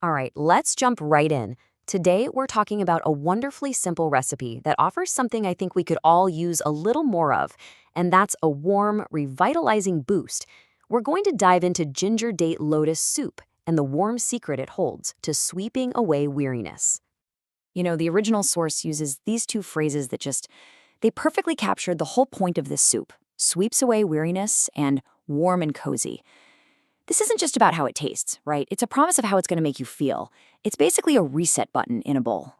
All right, let's jump right in. Today, we're talking about a wonderfully simple recipe that offers something I think we could all use a little more of, and that's a warm, revitalizing boost. We're going to dive into ginger date lotus soup and the warm secret it holds to sweeping away weariness. The original source uses these two phrases that they perfectly captured the whole point of this soup: sweeps away weariness and warm and cozy. This isn't just about how it tastes, right? It's a promise of how it's going to make you feel. It's basically a reset button in a bowl.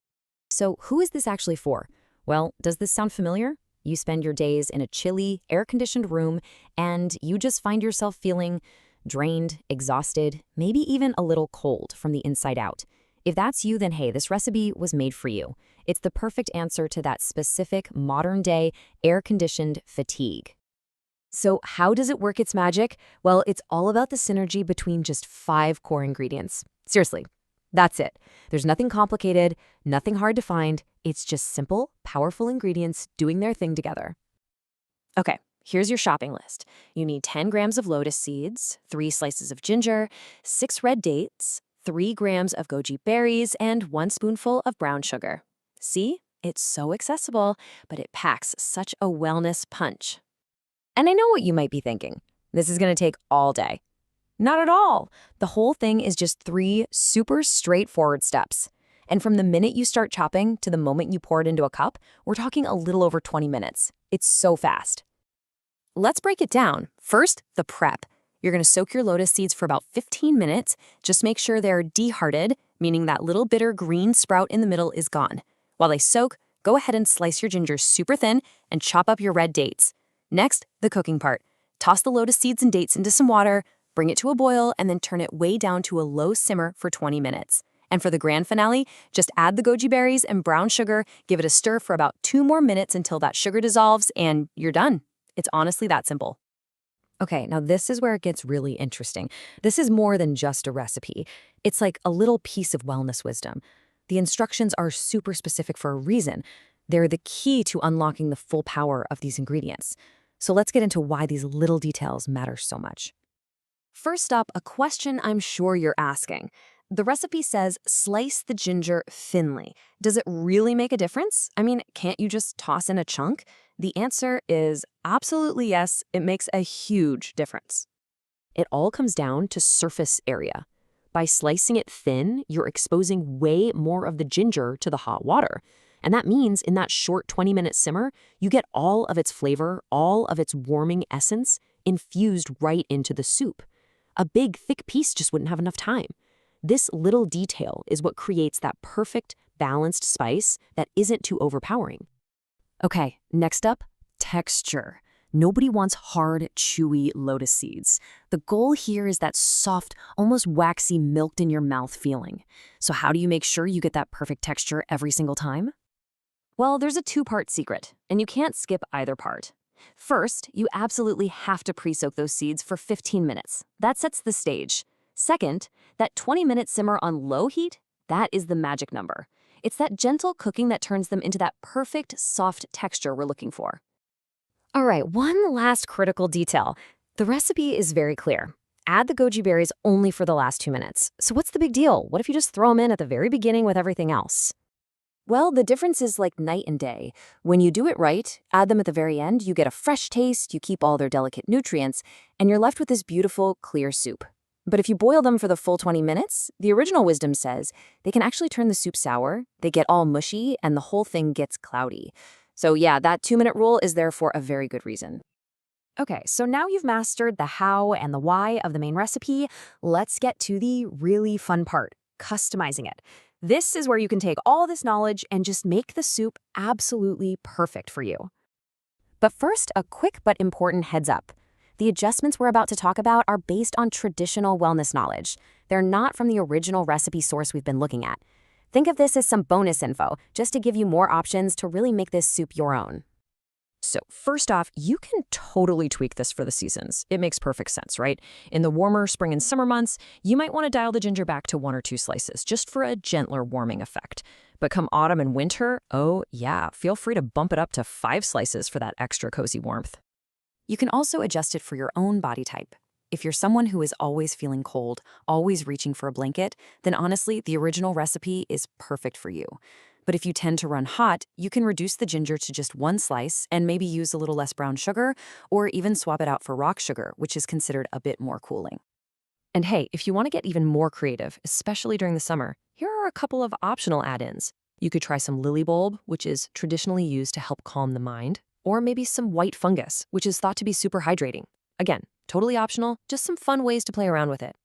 So, who is this actually for? Well, does this sound familiar? You spend your days in a chilly, air-conditioned room, and you just find yourself feeling drained, exhausted, maybe even a little cold from the inside out. If that's you, then hey, this recipe was made for you. It's the perfect answer to that specific modern-day air-conditioned fatigue. So how does it work its magic? Well, it's all about the synergy between just 5 core ingredients. Seriously, that's it. There's nothing complicated, nothing hard to find. It's just simple, powerful ingredients doing their thing together. Okay, here's your shopping list. You need 10 grams of lotus seeds, 3 slices of ginger, 6 red dates, 3 grams of goji berries, and 1 spoonful of brown sugar. See? It's so accessible, but it packs such a wellness punch. And I know what you might be thinking. This is going to take all day. Not at all. The whole thing is just 3 super straightforward steps. And from the minute you start chopping to the moment you pour it into a cup, we're talking a little over 20 minutes. It's so fast. Let's break it down. First, the prep. You're going to soak your lotus seeds for about 15 minutes. Just make sure they're dehearted, meaning that little bitter green sprout in the middle is gone. While they soak, go ahead and slice your ginger super thin and chop up your red dates. Next, the cooking part. Toss the lotus seeds and dates into some water, bring it to a boil, and then turn it way down to a low simmer for 20 minutes. And for the grand finale, just add the goji berries and brown sugar, give it a stir for about 2 more minutes until that sugar dissolves, and you're done. It's honestly that simple. Okay, now this is where it gets really interesting. This is more than just a recipe. It's like a little piece of wellness wisdom. The instructions are super specific for a reason. They're the key to unlocking the full power of these ingredients. So let's get into why these little details matter so much. First up, a question I'm sure you're asking. The recipe says slice the ginger thinly. Does it really make a difference? I mean, can't you just toss in a chunk? The answer is absolutely yes. It makes a huge difference. It all comes down to surface area. By slicing it thin, you're exposing way more of the ginger to the hot water. And that means in that short 20-minute simmer, you get all of its flavor, all of its warming essence infused right into the soup. A big, thick piece just wouldn't have enough time. This little detail is what creates that perfect, balanced spice that isn't too overpowering. Okay, next up, texture. Nobody wants hard, chewy lotus seeds. The goal here is that soft, almost waxy, milked-in-your-mouth feeling. So how do you make sure you get that perfect texture every single time? Well, there's a 2-part secret, and you can't skip either part. First, you absolutely have to pre-soak those seeds for 15 minutes. That sets the stage. Second, that 20-minute simmer on low heat, that is the magic number. It's that gentle cooking that turns them into that perfect, soft texture we're looking for. All right, one last critical detail. The recipe is very clear. Add the goji berries only for the last 2 minutes. So what's the big deal? What if you just throw them in at the very beginning with everything else? Well, the difference is like night and day. When you do it right, add them at the very end, you get a fresh taste, you keep all their delicate nutrients, and you're left with this beautiful, clear soup. But if you boil them for the full 20 minutes, the original wisdom says they can actually turn the soup sour, they get all mushy, and the whole thing gets cloudy. So yeah, that 2-minute rule is there for a very good reason. Okay, so now you've mastered the how and the why of the main recipe, let's get to the really fun part, customizing it. This is where you can take all this knowledge and just make the soup absolutely perfect for you. But first, a quick but important heads up. The adjustments we're about to talk about are based on traditional wellness knowledge. They're not from the original recipe source we've been looking at. Think of this as some bonus info, just to give you more options to really make this soup your own. So first off, you can totally tweak this for the seasons. It makes perfect sense, right? In the warmer spring and summer months, you might want to dial the ginger back to 1 or 2 slices, just for a gentler warming effect. But come autumn and winter, oh yeah, feel free to bump it up to 5 slices for that extra cozy warmth. You can also adjust it for your own body type. If you're someone who is always feeling cold, always reaching for a blanket, then honestly, the original recipe is perfect for you. But if you tend to run hot, you can reduce the ginger to just one slice and maybe use a little less brown sugar, or even swap it out for rock sugar, which is considered a bit more cooling. And hey, if you want to get even more creative, especially during the summer, here are a couple of optional add-ins. You could try some lily bulb, which is traditionally used to help calm the mind, or maybe some white fungus, which is thought to be super hydrating. Again, totally optional, just some fun ways to play around with it.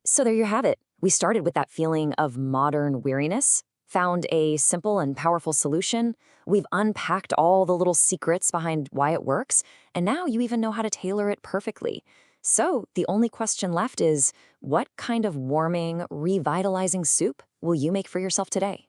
So there you have it. We started with that feeling of modern weariness, found a simple and powerful solution. We've unpacked all the little secrets behind why it works, and now you even know how to tailor it perfectly. So the only question left is, what kind of warming, revitalizing soup will you make for yourself today?